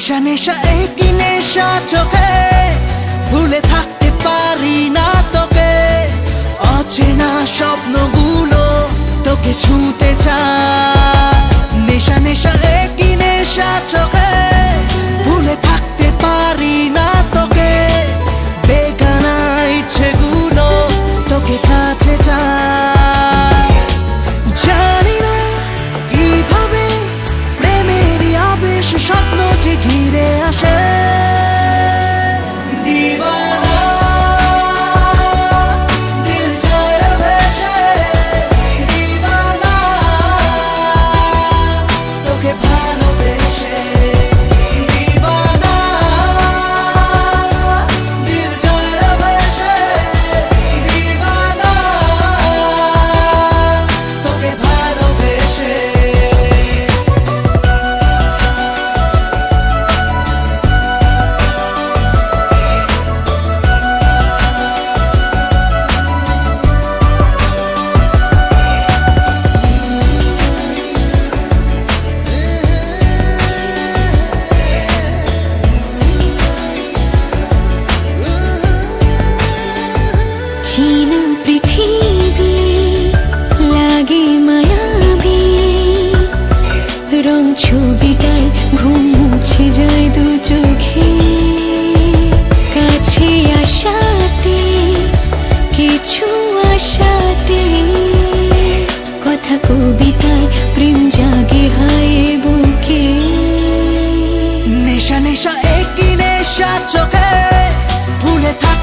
নেশা নেশা একই নেশা চোখে, ভুলে থাকতে পারি না তোকে। অচেনা স্বপ্নগুলো তোকে ছুঁতে চায়। নেশা নেশা একই নেশা চোখে, ভুলে থাকতে পারি না তোকে। বেগানা ইচ্ছেগুলো তোকে কাছে চায়। জানি না কিভাবে প্রেমেরই আবেশ স্বপ্ন যে ঘিরে আসে। चीना पृथ्वी लागे मायाबी, रंग छबिटाय घुम मुछे जाय दु चोखे। काछे आसाते किछु आशाते, कथा कविताय प्रेम जागे हाय बुके। नेशा नेशा एकई नेशा चोखे, भूले थाक